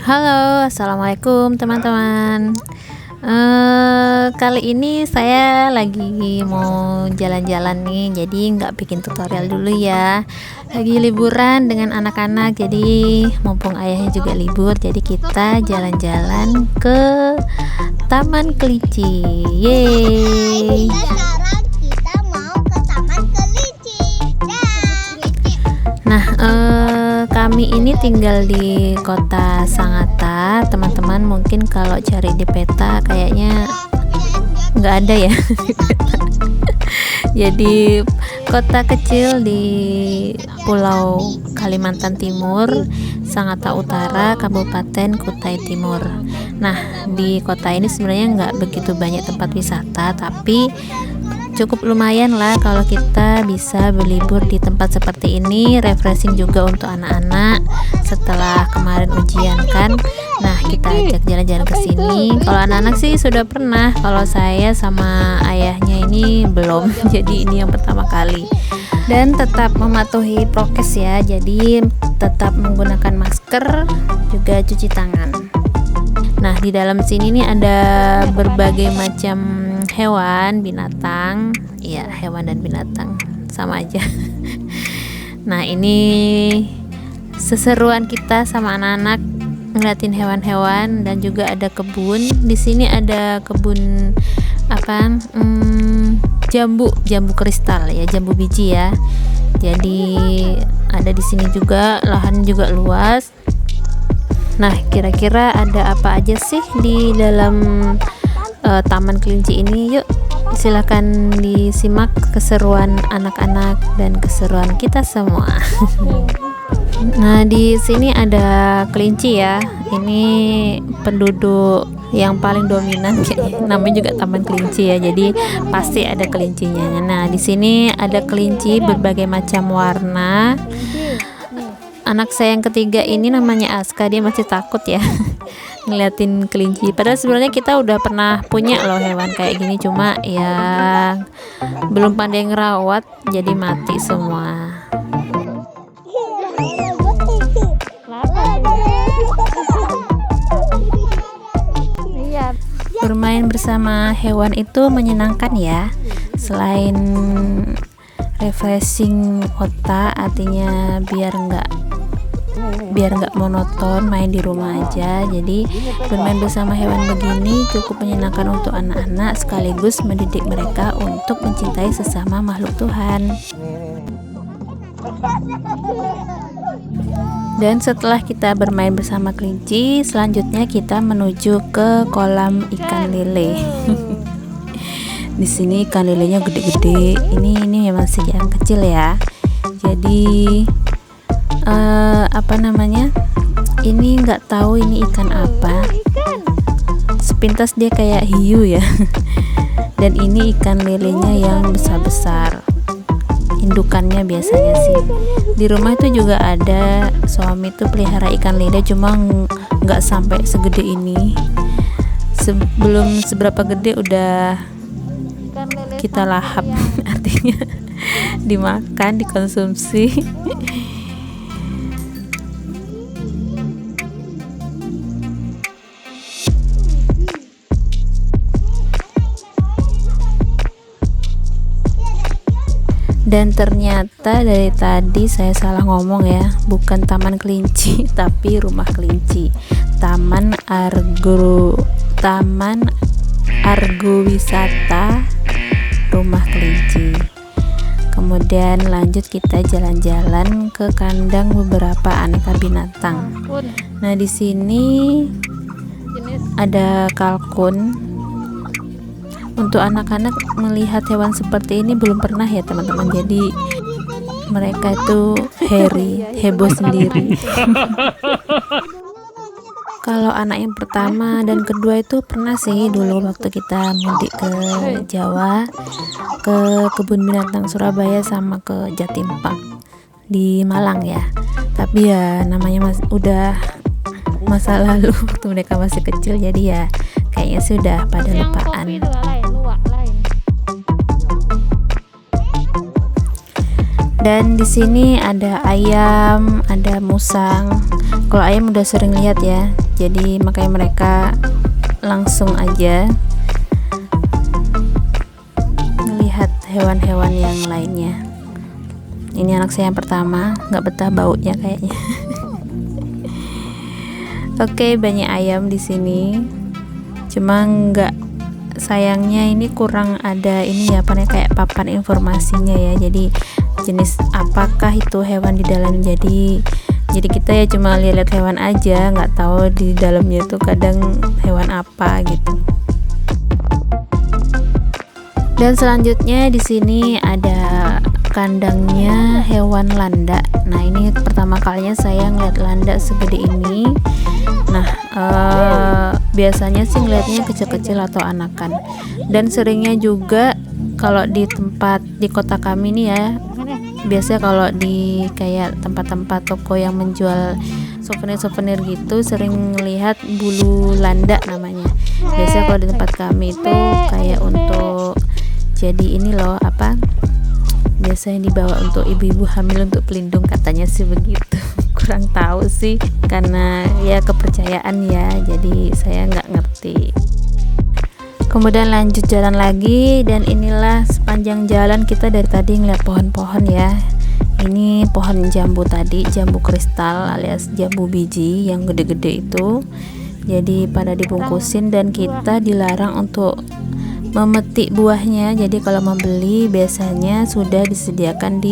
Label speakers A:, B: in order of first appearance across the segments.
A: Halo, assalamualaikum teman-teman. Kali ini saya lagi mau jalan-jalan nih, jadi nggak bikin tutorial dulu ya. Lagi liburan dengan anak-anak, jadi mumpung ayahnya juga libur, jadi kita jalan-jalan ke Taman Kelinci. Yeay!
B: Sekarang kita mau ke Taman Kelinci.
A: Nah, kami ini tinggal di kota Sangatta, teman-teman. Mungkin kalau cari di peta kayaknya nggak ada ya di peta. Jadi kota kecil di Pulau Kalimantan Timur, Sangatta Utara, Kabupaten Kutai Timur. Nah, di kota ini sebenarnya nggak begitu banyak tempat wisata, tapi cukup lumayan lah kalau kita bisa berlibur di tempat seperti ini, refreshing juga untuk anak-anak setelah kemarin ujian kan. Nah, kita ajak jalan-jalan ke sini. Kalau anak-anak sih sudah pernah, kalau saya sama ayahnya ini belum. Jadi ini yang pertama kali. Dan tetap mematuhi prokes ya. Jadi tetap menggunakan masker, juga cuci tangan. Nah, di dalam sini nih ada berbagai macam hewan, binatang. Ya, hewan dan binatang sama aja. Nah, ini seseruan kita sama anak-anak ngeliatin hewan-hewan, dan juga ada kebun. Di sini ada kebun jambu kristal ya, jambu biji ya. Jadi ada di sini juga, lahan juga luas. Nah, kira-kira ada apa aja sih di dalam Taman Kelinci ini? Yuk, silakan disimak keseruan anak-anak dan keseruan kita semua. Nah, di sini ada kelinci ya. Ini penduduk yang paling dominan kayaknya. Namanya juga Taman Kelinci ya. Jadi pasti ada kelincinya. Nah, di sini ada kelinci berbagai macam warna. Anak saya yang ketiga ini namanya Aska, dia masih takut ya ngeliatin kelinci. Padahal sebenarnya kita udah pernah punya loh hewan kayak gini, cuma ya belum pandai ngerawat, jadi mati semua. Bermain bersama hewan itu menyenangkan ya. Selain refreshing otak, artinya biar nggak monoton main di rumah aja. Jadi bermain bersama hewan begini cukup menyenangkan untuk anak-anak, sekaligus mendidik mereka untuk mencintai sesama makhluk Tuhan. Dan setelah kita bermain bersama kelinci, selanjutnya kita menuju ke kolam ikan lele. Di sini ikan lelenya gede-gede. Ini memang sih yang kecil ya. Jadi ini nggak tahu ini ikan apa. Sepintas dia kayak hiu ya. Dan ini ikan lelenya yang besar-besar. Indukannya biasanya sih. Di rumah itu juga ada, suami tuh pelihara ikan lele, cuma nggak sampai segede ini. Sebelum seberapa gede udah kita lahap, artinya dimakan, dikonsumsi. Dan ternyata dari tadi saya salah ngomong ya, bukan Taman Kelinci tapi Rumah Kelinci. Taman Argo Wisata Rumah Kelinci. Kemudian lanjut kita jalan-jalan ke kandang beberapa aneka binatang. Nah, di sini ada kalkun. Untuk anak-anak melihat hewan seperti ini belum pernah ya teman-teman. Jadi mereka itu heboh sendiri. Kalau anak yang pertama dan kedua itu pernah sih dulu waktu kita mudik ke Jawa, ke kebun binatang Surabaya sama ke Jatim Park di Malang ya. Tapi ya namanya udah masa lalu waktu mereka masih kecil, jadi ya kayaknya sudah pada lupaan. Dan di sini ada ayam, ada musang. Kalau ayam udah sering lihat ya, jadi makanya mereka langsung aja melihat hewan-hewan yang lainnya. Ini anak saya yang pertama, nggak betah baunya kayaknya. Oke, banyak ayam di sini. Cuma nggak, sayangnya ini kurang ada ini ya, kayak papan informasinya ya. Jadi jenis apakah itu hewan di dalam. Jadi kita ya cuma lihat hewan aja, nggak tahu di dalamnya itu kadang hewan apa gitu. Dan selanjutnya di sini ada kandangnya hewan landak. Nah, ini pertama kalinya saya ngeliat landak segede ini. Nah, biasanya sih ngeliatnya kecil-kecil atau anakan. Dan seringnya juga kalau di tempat di kota kami nih ya, biasanya kalau di kayak tempat-tempat toko yang menjual souvenir-souvenir gitu, sering lihat bulu landak namanya. Biasanya kalau di tempat kami itu kayak untuk jadi ini loh, apa, biasanya dibawa untuk ibu-ibu hamil untuk pelindung, katanya sih begitu. Kurang tahu sih, karena ya kepercayaan ya, jadi saya nggak ngerti. Kemudian lanjut jalan lagi, dan inilah sepanjang jalan kita dari tadi ngeliat pohon-pohon ya. Ini pohon jambu tadi, jambu kristal alias jambu biji yang gede-gede itu. Jadi pada dibungkusin dan kita dilarang untuk memetik buahnya. Jadi kalau membeli biasanya sudah disediakan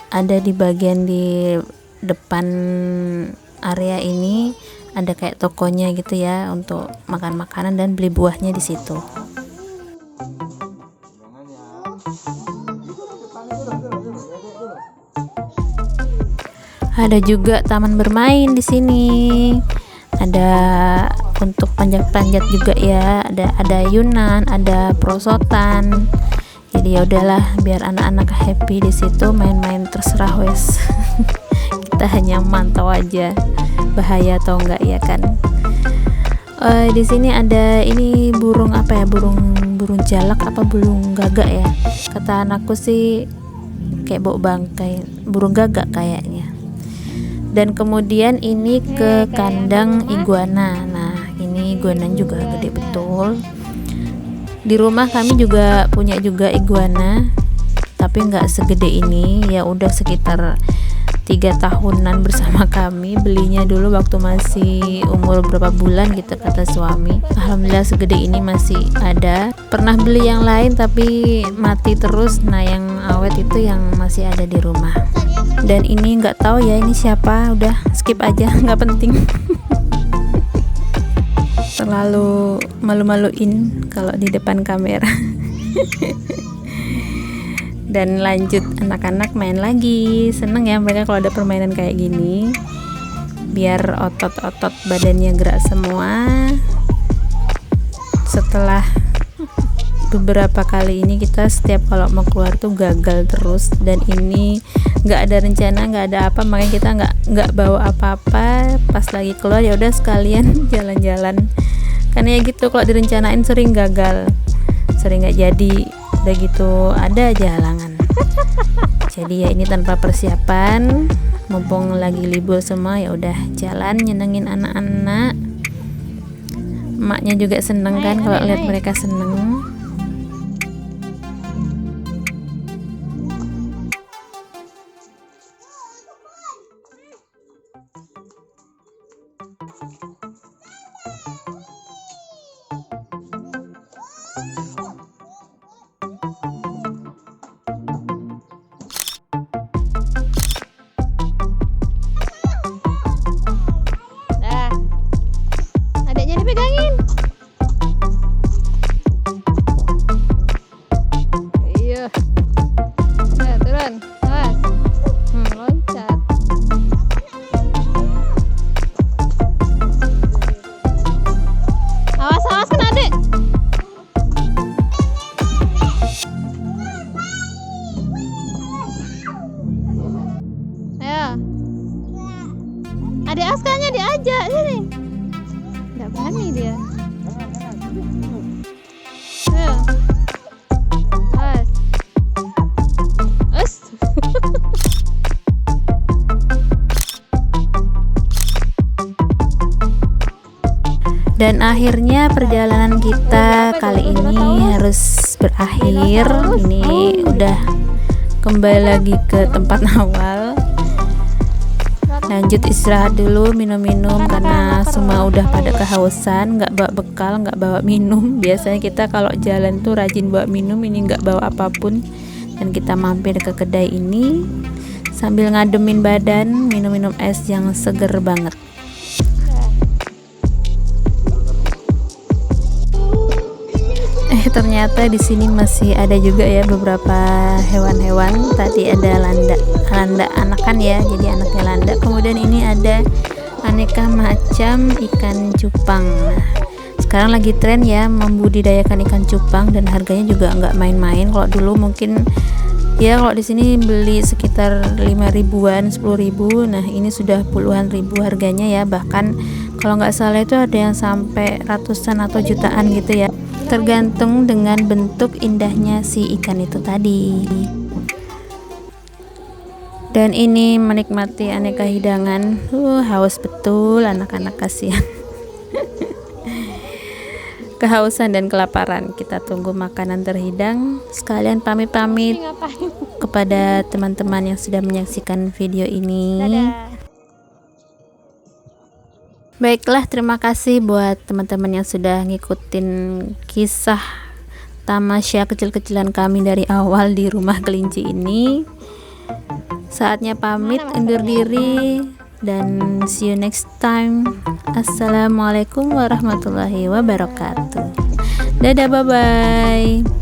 A: ada di bagian di depan area ini, ada kayak tokonya gitu ya untuk makan makanan dan beli buahnya di situ. Ada juga taman bermain di sini. Ada untuk panjat-panjat juga ya, ada ayunan, ada perosotan. Jadi ya udahlah, biar anak-anak happy di situ, main-main terserah wes. Kita hanya mantau aja bahaya atau enggak ya kan. Di sini ada ini burung apa ya, burung jalak apa burung gagak ya, kata anakku sih kayak bau bangkai, burung gagak kayaknya. Dan kemudian ini ke kandang iguana. Nah, ini iguana juga gede betul. Di rumah kami juga punya juga iguana, tapi nggak segede ini ya, udah sekitar 3 tahunan bersama kami. Belinya dulu waktu masih umur berapa bulan gitu kata suami. Alhamdulillah segede ini masih ada. Pernah beli yang lain tapi mati terus. Nah, yang awet itu yang masih ada di rumah. Dan ini nggak tahu ya ini siapa, udah skip aja, nggak penting. Terlalu malu-maluin kalau di depan kamera. Dan lanjut, anak-anak main lagi. Seneng ya mereka kalau ada permainan kayak gini, biar otot-otot badannya gerak semua. Setelah beberapa kali ini kita setiap kalau mau keluar tuh gagal terus, dan ini nggak ada rencana, nggak ada apa, makanya kita nggak bawa apa-apa. Pas lagi keluar ya udah sekalian jalan-jalan, karena ya gitu kalau direncanain sering gagal, sering nggak jadi, udah gitu ada aja halangan. Jadi ya ini tanpa persiapan, mumpung lagi libur semua, ya udah jalan nyenengin anak-anak. Emaknya juga seneng kan kalau lihat mereka seneng.
C: Pegangin. Iya. Nah, turun. Awas. Loncat. Awas kena adik. Ayo. Adik Askanya diajak sini. Nggak berani dia. Ayo. Awas.
A: Dan akhirnya perjalanan kita kali ini harus berakhir. Ini udah kembali lagi ke tempat awal. Lanjut istirahat dulu, minum-minum karena semua udah pada kehausan, nggak bawa bekal, nggak bawa minum. Biasanya kita kalau jalan tuh rajin bawa minum, ini nggak bawa apapun. Dan kita mampir ke kedai ini sambil ngademin badan, minum-minum es yang seger banget. Ternyata di sini masih ada juga ya beberapa hewan-hewan. Tadi ada landa anakan ya, jadi anaknya landa. Kemudian ini ada aneka macam ikan cupang. Nah, sekarang lagi tren ya membudidayakan ikan cupang dan harganya juga nggak main-main. Kalau dulu mungkin ya kalau di sini beli sekitar 5.000-an, 10.000. Nah, ini sudah puluhan ribu harganya ya. Bahkan kalau nggak salah itu ada yang sampai ratusan atau jutaan gitu ya. Tergantung dengan bentuk indahnya si ikan itu tadi. Dan ini menikmati aneka hidangan. Haus betul anak-anak, kasihan. Kehausan dan kelaparan. Kita tunggu makanan terhidang. Sekalian pamit-pamit kepada teman-teman yang sudah menyaksikan video ini.
C: Dadah.
A: Baiklah, terima kasih buat teman-teman yang sudah ngikutin kisah tamasya kecil-kecilan kami dari awal di rumah kelinci ini. Saatnya pamit undur diri dan see you next time. Assalamualaikum warahmatullahi wabarakatuh. Dadah, bye-bye.